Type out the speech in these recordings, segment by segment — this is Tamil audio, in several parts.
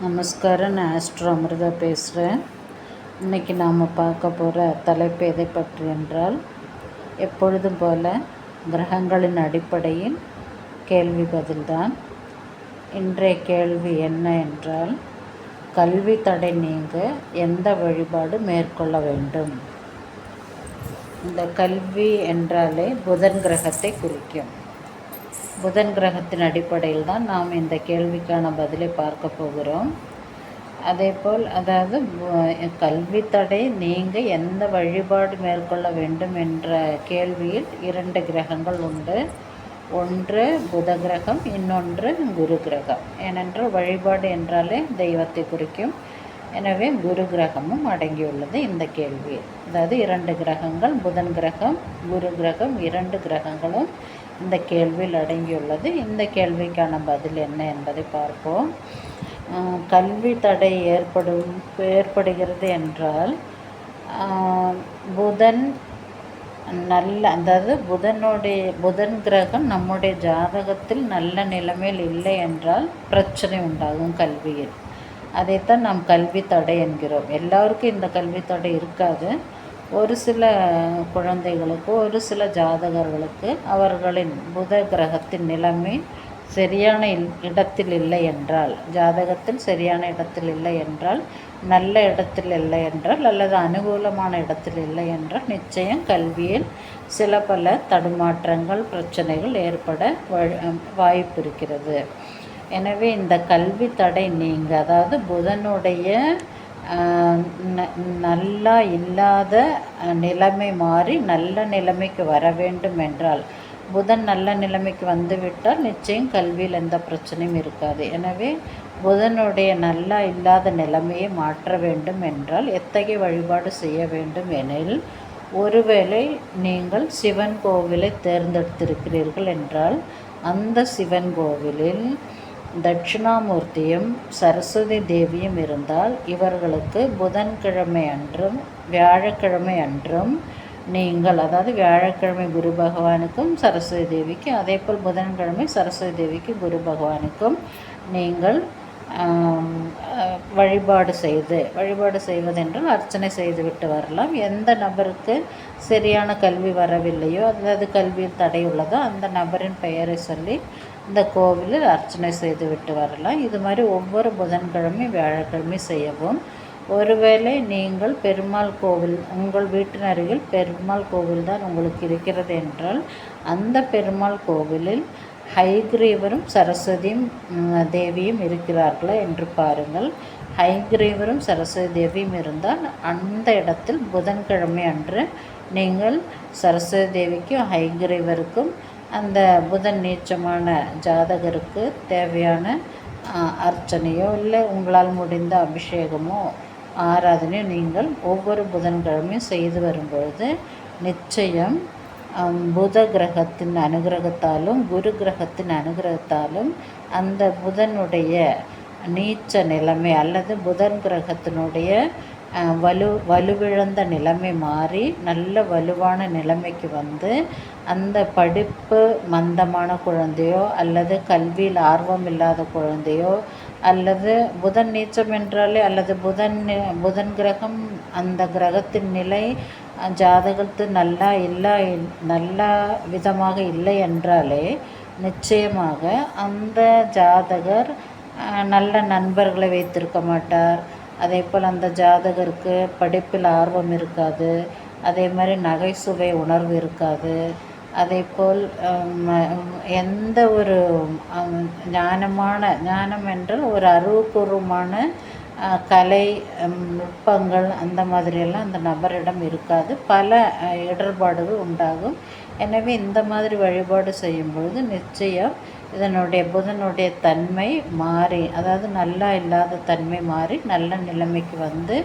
நமஸ்காரம். நான் ஆஸ்ட்ரோ அமிர்தா பேசுகிறேன். இன்றைக்கி நாம் பார்க்க போகிற தலைப்பு எதை பற்றி என்றால், எப்பொழுதும் போல கிரகங்களின் அடிப்படையில் கேள்வி பதில்தான். இன்றைய கேள்வி என்ன என்றால், கல்வி தடை நீங்க எந்த வழிபாடு மேற்கொள்ள வேண்டும்? இந்த கல்வி என்றாலே புதன் கிரகத்தை குறிக்கும். புதன் கிரகத்தின் அடிப்படையில் தான் நாம் இந்த கேள்விக்கான பதிலை பார்க்க போகிறோம். அதேபோல் அதாவது கல்வி தடை நீங்க எந்த வழிபாடு மேற்கொள்ள வேண்டும் என்ற கேள்வியில் 2 கிரகங்கள் உண்டு. ஒன்று புத கிரகம், இன்னொன்று குரு கிரகம். ஏனென்றால் வழிபாடு என்றாலே தெய்வத்தை குறிக்கும். எனவே குரு கிரகமும் அடங்கியுள்ளது இந்த கேள்வி. அதாவது 2 கிரகங்கள், புதன் கிரகம், குரு கிரகம், 2 கிரகங்களும் இந்த கேள்வியில் அடங்கியுள்ளது. இந்த கேள்விக்கான பதில் என்ன என்பதை பார்ப்போம். கல்வி தடை ஏற்படுகிறது என்றால், புதன் அதாவது புதன் கிரகம் நம்முடைய ஜாதகத்தில் நல்ல நிலைமையில் இல்லை என்றால் பிரச்சனை உண்டாகும் கல்வியில். அதைத்தான் நாம் கல்வி தடை என்கிறோம். எல்லாருக்கும் இந்த கல்வி தடை இருக்காது. ஒரு சில குழந்தைகளுக்கு, ஒரு சில ஜாதகர்களுக்கு அவர்களின் புத கிரகத்தின் நிலைமை சரியான இடத்தில் இல்லை என்றால், ஜாதகத்தில் சரியான இடத்தில் இல்லை என்றால், நல்ல இடத்தில் இல்லை என்றால், அல்லது அனுகூலமான இடத்தில் இல்லை என்றால், நிச்சயம் கல்வியில் சில பல தடுமாற்றங்கள், பிரச்சனைகள் ஏற்பட வாய்ப்பு இருக்கிறது. எனவே இந்த கல்வி தடை நீங்க, அதாவது புதனுடைய நல்லா இல்லாத நிலைமை மாறி நல்ல நிலைமைக்கு வர வேண்டும் என்றால், புதன் நல்ல நிலைமைக்கு வந்துவிட்டால் நிச்சயம் கல்வியில் எந்த பிரச்சனையும் இருக்காது. எனவே புதனுடைய நல்லா இல்லாத நிலைமையை மாற்ற வேண்டும் என்றால் எத்தகைய வழிபாடு செய்ய வேண்டும் எனில், ஒருவேளை நீங்கள் சிவன் கோவிலை தேர்ந்தெடுத்திருக்கிறீர்கள் என்றால், அந்த சிவன் கோவிலில் தட்சிணாமூர்த்தியும் சரஸ்வதி தேவியும் இருந்தால், இவர்களுக்கு புதன்கிழமை அன்றும் வியாழக்கிழமை அன்றும் நீங்கள், அதாவது வியாழக்கிழமை குரு பகவானுக்கும் சரஸ்வதி தேவிக்கு, அதேபோல் புதன்கிழமை சரஸ்வதி தேவிக்கு குரு பகவானுக்கும் நீங்கள் வழிபாடு செய்வதென்றால் அர்ச்சனை செய்துவிட்டு வரலாம். எந்த நபருக்கு சரியான கல்வி வரவில்லையோ, அதாவது கல்வியில் தடை உள்ளதோ, அந்த நபரின் பெயரை சொல்லி இந்த கோவிலில் அர்ச்சனை செய்துவிட்டு வரலாம். இது மாதிரி ஒவ்வொரு புதன்கிழமை வியாழக்கிழமை செய்யவும். ஒருவேளை நீங்கள் பெருமாள் கோவில், உங்கள் வீட்டின் அருகில் பெருமாள் கோவில் தான் உங்களுக்கு இருக்கிறது என்றால், அந்த பெருமாள் கோவிலில் ஹயக்ரீவரும் சரஸ்வதியும் தேவியும் இருக்கிறார்களா என்று பாருங்கள். ஹயக்ரீவரும் சரஸ்வதி தேவியும் இருந்தால் அந்த இடத்தில் புதன்கிழமை அன்று நீங்கள் சரஸ்வதி தேவிக்கும் ஹயக்ரீவருக்கும், அந்த புதன் நீச்சமான ஜாதகருக்கு தேவையான அர்ச்சனையோ இல்லை உங்களால் முடிந்த அபிஷேகமோ ஆராதனையோ நீங்கள் ஒவ்வொரு புதன்கிழமையும் செய்து வரும்பொழுது நிச்சயம் புத கிரகத்தின் அனுகிரகத்தாலும் குரு கிரகத்தின் அனுகிரகத்தாலும் அந்த புதனுடைய நீச்ச நிலைமை அல்லது புதன் கிரகத்தினுடைய வலுவிழந்த நிலைமை மாறி நல்ல வலுவான நிலைமைக்கு வந்து, அந்த படிப்பு மந்தமான குழந்தையோ அல்லது கல்வியில் ஆர்வம் இல்லாத குழந்தையோ, அல்லது புதன் நீச்சம் என்றாலே, அல்லது புதன் கிரகம் அந்த கிரகத்தின் நிலை ஜாதகத்து நல்ல விதமாக இல்லை என்றாலே நிச்சயமாக அந்த ஜாதகர் நல்ல நண்பர்களை வைத்திருக்க மாட்டார். அதே போல் அந்த ஜாதகருக்கு படிப்பில் ஆர்வம் இருக்காது. அதே மாதிரி நகைச்சுவை உணர்வு இருக்காது. அதே போல் எந்த ஒரு ஞானம் என்றால் ஒரு அறிவுபூர்வமான கலை நுட்பங்கள் அந்த மாதிரியெல்லாம் அந்த நபரிடம் இருக்காது. பல இடர்பாடுகள் உண்டாகும். எனவே இந்த மாதிரி வழிபாடு செய்யும்பொழுது நிச்சயம் புதனுடைய தன்மை மாறி, அதாவது நல்லா இல்லாத தன்மை மாறி நல்ல நிலைமைக்கு வந்து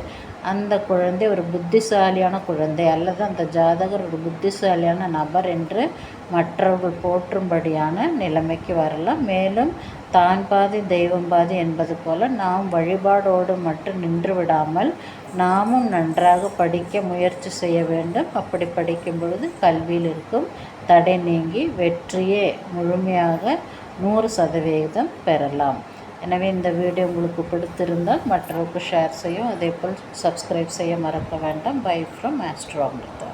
அந்த குழந்தை ஒரு புத்திசாலியான குழந்தை, அல்லது அந்த ஜாதகர் ஒரு புத்திசாலியான நபர் என்று மற்றவர்கள் போற்றும்படியான நிலைமைக்கு வரலாம். மேலும் தான் பாதி தெய்வம் பாதி என்பது போல நாம் வழிபாடோடு மட்டும் நின்று விடாமல் நாமும் நன்றாக படிக்க முயற்சி செய்ய வேண்டும். அப்படி படிக்கும் பொழுது கல்வியில் இருக்கும் தடை நீங்கி வெற்றியே முழுமையாக 100% பெறலாம். எனவே இந்த வீடியோ உங்களுக்கு பிடித்திருந்தால் மற்றவருக்கு ஷேர் செய்யும், அதேபோல் சப்ஸ்கிரைப் செய்ய மறக்க வேண்டாம். Bye from Astro Amrita.